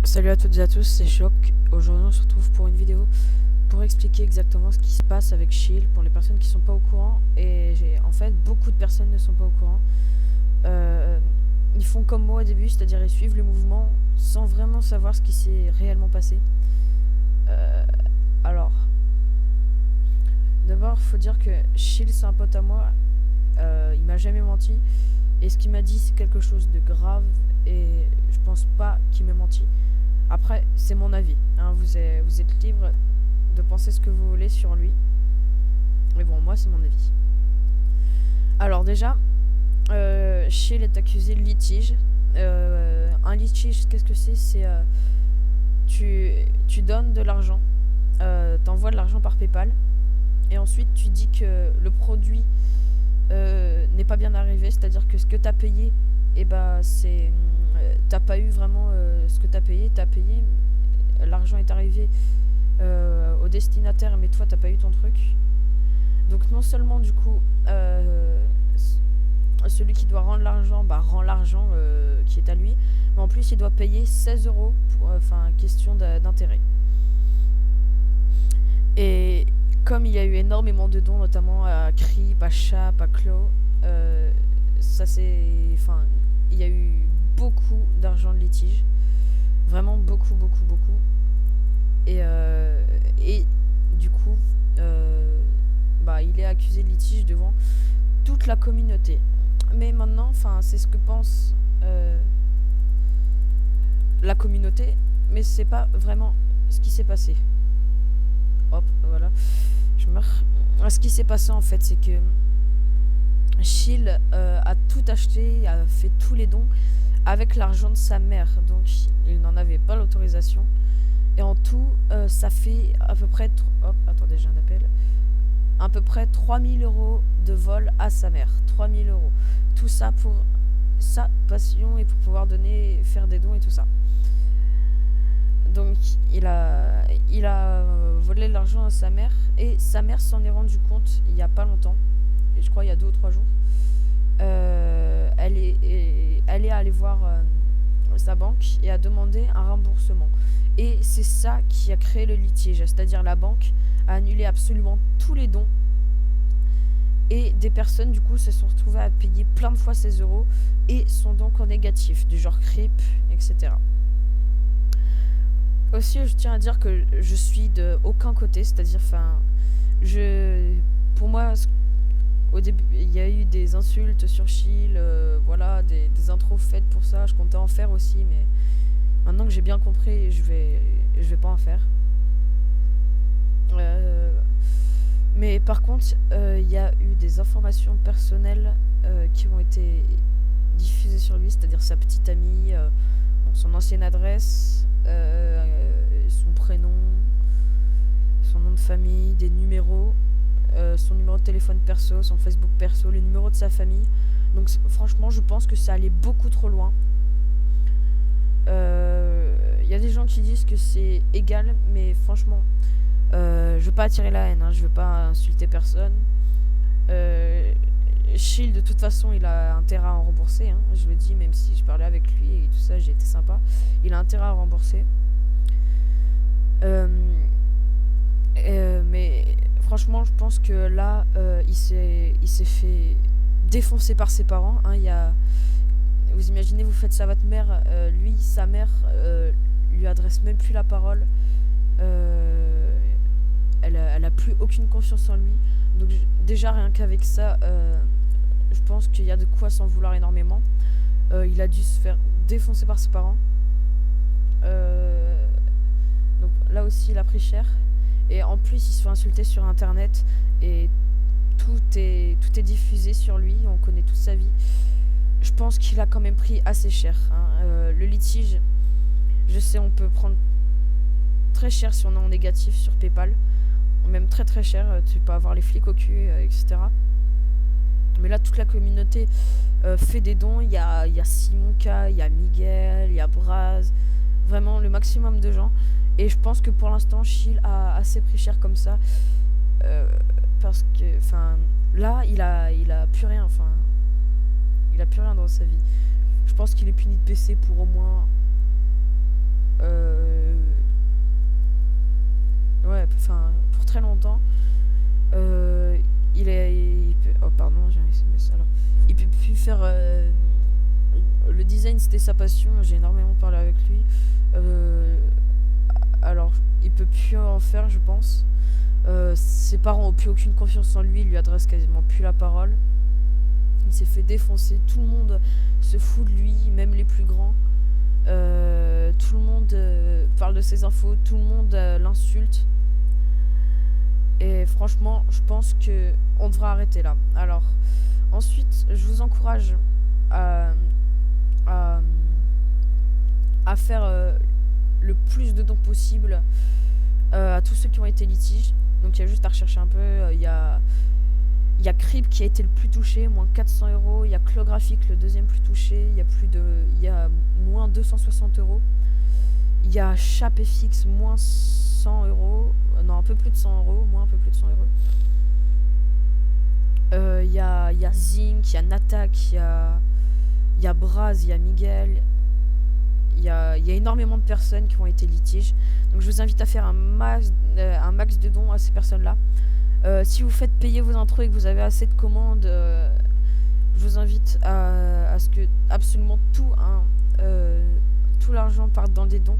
Salut à toutes et à tous, c'est Choc. Aujourd'hui on se retrouve pour une vidéo pour expliquer exactement ce qui se passe avec Shield pour les personnes qui sont pas au courant. Et en fait beaucoup de personnes ne sont pas au courant. Ils font comme moi au début, c'est-à-dire ils suivent le mouvement sans vraiment savoir ce qui s'est réellement passé. Alors, d'abord faut dire que Shield c'est un pote à moi, il m'a jamais menti. Et ce qu'il m'a dit c'est quelque chose de grave et je pense pas qu'il m'ait menti. Après, c'est mon avis. Hein, vous êtes libre de penser ce que vous voulez sur lui. Mais bon, moi, c'est mon avis. Alors déjà, Shield est accusé de litige. Un litige, qu'est-ce que c'est? C'est tu donnes de l'argent, t'envoies de l'argent par PayPal, et ensuite tu dis que le produit n'est pas bien arrivé, c'est-à-dire que ce que t'as payé, c'est t'as pas eu vraiment ce que t'as payé, l'argent est arrivé au destinataire, mais toi t'as pas eu ton truc. Donc non seulement du coup celui qui doit rendre l'argent rend l'argent qui est à lui, mais en plus il doit payer 16 euros pour question d'intérêt. Et comme il y a eu énormément de dons, notamment à Crip, à Chap, à Clo, il y a eu beaucoup d'argent de litige, vraiment beaucoup. Et du coup, il est accusé de litige devant toute la communauté. Mais maintenant, c'est ce que pense la communauté, mais c'est pas vraiment ce qui s'est passé. Hop, voilà, je meurs. Ce qui s'est passé en fait, c'est que Shield a tout acheté, a fait tous les dons avec l'argent de sa mère, donc il n'en avait pas l'autorisation. Et en tout, ça fait à peu près, attendez, j'ai un appel, à peu près 3000 euros de vol à sa mère. 3000 euros. Tout ça pour sa passion et pour pouvoir donner, faire des dons et tout ça. Donc il a volé l'argent à sa mère, et sa mère s'en est rendu compte il y a pas longtemps, et je crois il y a 2 ou 3 jours. Elle est allée voir sa banque et a demandé un remboursement. Et c'est ça qui a créé le litige, c'est-à-dire la banque a annulé absolument tous les dons, et des personnes du coup se sont retrouvées à payer plein de fois 16 euros et sont donc en négatif, du genre Crip, etc. Aussi, je tiens à dire que je suis de aucun côté, c'est-à-dire, pour moi, au début, il y a eu des insultes sur Shield, voilà, des intros faites pour ça. Je comptais en faire aussi, mais maintenant que j'ai bien compris, je vais pas en faire. Mais par contre, il y a eu des informations personnelles qui ont été diffusées sur lui, c'est-à-dire sa petite amie, son ancienne adresse, son prénom, son nom de famille, des numéros, son numéro de téléphone perso, son Facebook perso, les numéros de sa famille. Donc franchement, je pense que ça allait beaucoup trop loin. Y a des gens qui disent que c'est égal, mais franchement, je veux pas attirer la haine, hein, je veux pas insulter personne. Shield, de toute façon, il a intérêt à en rembourser, hein, je le dis, même si je parlais avec lui et tout ça, j'ai été sympa. Il a intérêt à rembourser. Mais franchement, je pense que là, il s'est fait défoncer par ses parents. Hein, vous imaginez, vous faites ça à votre mère, lui, sa mère, lui adresse même plus la parole. Elle a plus aucune confiance en lui. Donc déjà, rien qu'avec ça, je pense qu'il y a de quoi s'en vouloir énormément. Il a dû se faire défoncer par ses parents. Donc là aussi, il a pris cher. Et en plus, il se fait insulter sur internet. Et tout est diffusé sur lui. On connaît toute sa vie. Je pense qu'il a quand même pris assez cher. Hein. Le litige, je sais, on peut prendre très cher si on est en négatif sur PayPal. Même très très cher. Tu peux avoir les flics au cul, etc. Mais là, toute la communauté fait des dons. Il y a Simonka, il y a Miguel, il y a Braz. Vraiment le maximum de gens. Et je pense que pour l'instant, Shield a assez pris cher comme ça. Parce que, là, il a plus rien. Il a plus rien dans sa vie. Je pense qu'il est puni de PC pour au moins faire le design, c'était sa passion. J'ai énormément parlé avec lui. Alors il peut plus en faire, je pense. Ses parents ont plus aucune confiance en lui, il lui adresse quasiment plus la parole. Il s'est fait défoncer, tout le monde se fout de lui, même les plus grands. Tout le monde parle de ses infos, tout le monde l'insulte. Et franchement, je pense que on devra arrêter là. Alors, ensuite, je vous encourage à, à, à faire le plus de dons possible à tous ceux qui ont été litiges. Donc, il y a juste à rechercher un peu. Il y a Crip qui a été le plus touché, moins 400 euros. Il y a Clographic, le deuxième plus touché. Il y a moins 260 euros. Il y a ChapFX, moins 100 euros. Non, un peu plus de 100 euros. Moins un peu plus de 100 euros. Il y a Zinc, il y a Natak, il y a Braz, il y a Miguel. Il y a énormément de personnes qui ont été litiges. Donc je vous invite à faire un max de dons à ces personnes-là. Si vous faites payer vos intros et que vous avez assez de commandes, je vous invite à ce que absolument tout l'argent parte dans des dons.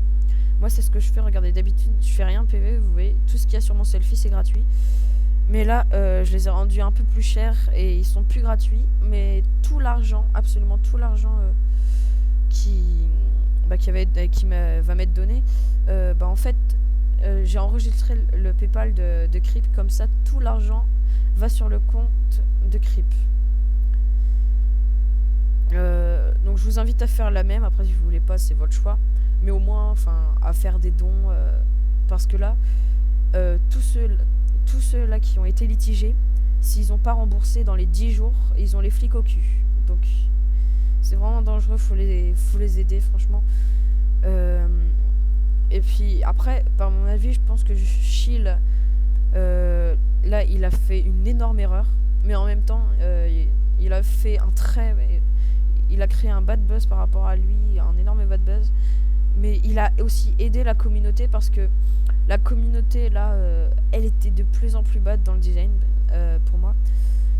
Moi, c'est ce que je fais. Regardez, d'habitude, je fais rien PV. Vous voyez, tout ce qu'il y a sur mon selfie, c'est gratuit. Mais là, je les ai rendus un peu plus chers et ils sont plus gratuits. Mais tout l'argent, absolument tout l'argent qui va m'être donné, en fait, j'ai enregistré le PayPal de Crip. Comme ça, tout l'argent va sur le compte de Crip. Donc je vous invite à faire la même. Après, si vous voulez pas, c'est votre choix. Mais au moins, à faire des dons. Parce que là, tous ceux là qui ont été litigés, s'ils n'ont pas remboursé dans les 10 jours, ils ont les flics au cul. Donc c'est vraiment dangereux, faut les aider, franchement. Et puis après, par mon avis, je pense que Chill, là, il a fait une énorme erreur. Mais en même temps, il a fait il a créé un bad buzz par rapport à lui, un énorme bad buzz. Mais il a aussi aidé la communauté parce que la communauté, là, elle était de plus en plus bad dans le design, pour moi.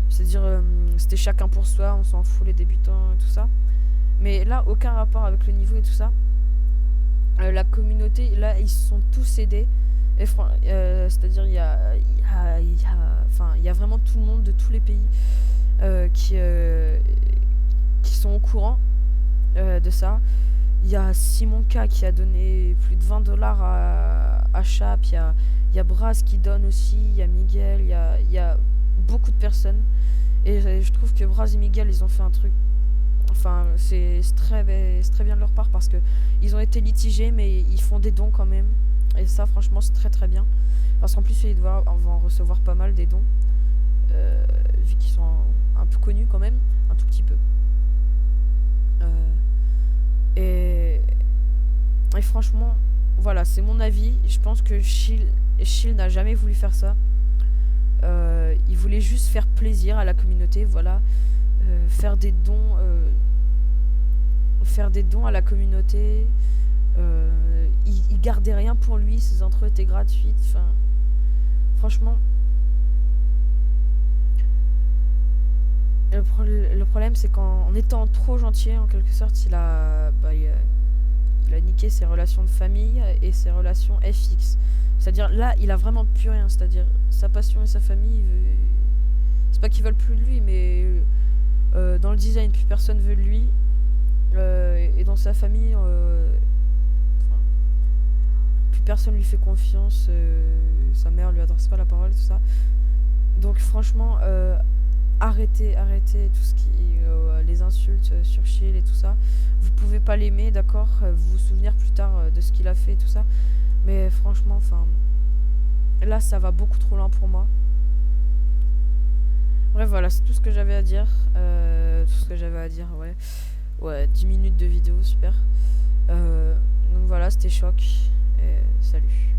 C'est-à-dire, c'était chacun pour soi, on s'en fout, les débutants et tout ça. Mais là, aucun rapport avec le niveau et tout ça. La communauté, là, ils se sont tous aidés. C'est-à-dire, il y a vraiment tout le monde de tous les pays qui sont au courant de ça. Il y a Simon K qui a donné plus de 20 $ à Chap. Il y a Braz qui donne aussi. Il y a Miguel. Il y a beaucoup de personnes. Et je trouve que Braz et Miguel, ils ont fait un truc. C'est très bien de leur part parce que ils ont été litigés, mais ils font des dons quand même. Et ça, franchement, c'est très très bien. Parce qu'en plus, ils vont en recevoir pas mal des dons. Vu qu'ils sont un peu connus quand même. Un tout petit peu. Et franchement, voilà, c'est mon avis. Je pense que Chill n'a jamais voulu faire ça. Il voulait juste faire plaisir à la communauté, voilà. Faire des dons à la communauté. Il gardait rien pour lui, ses intros étaient gratuites. Franchement, le problème, c'est qu'en étant trop gentil, en quelque sorte, il a niqué ses relations de famille et ses relations FX. C'est-à-dire, là, il a vraiment plus rien. C'est-à-dire, sa passion et sa famille, c'est pas qu'ils veulent plus de lui, mais dans le design, plus personne veut de lui. Et dans sa famille, plus personne lui fait confiance. Sa mère lui adresse pas la parole, tout ça. Donc, franchement, arrêtez tout ce qui les insultes sur Chill et tout ça. Vous pouvez pas l'aimer, d'accord, vous vous souvenir plus tard de ce qu'il a fait et tout ça, mais franchement, là, ça va beaucoup trop loin pour moi. Bref, voilà, c'est tout ce que j'avais à dire. Ouais, 10 minutes de vidéo, super. Donc voilà, c'était choc et salut.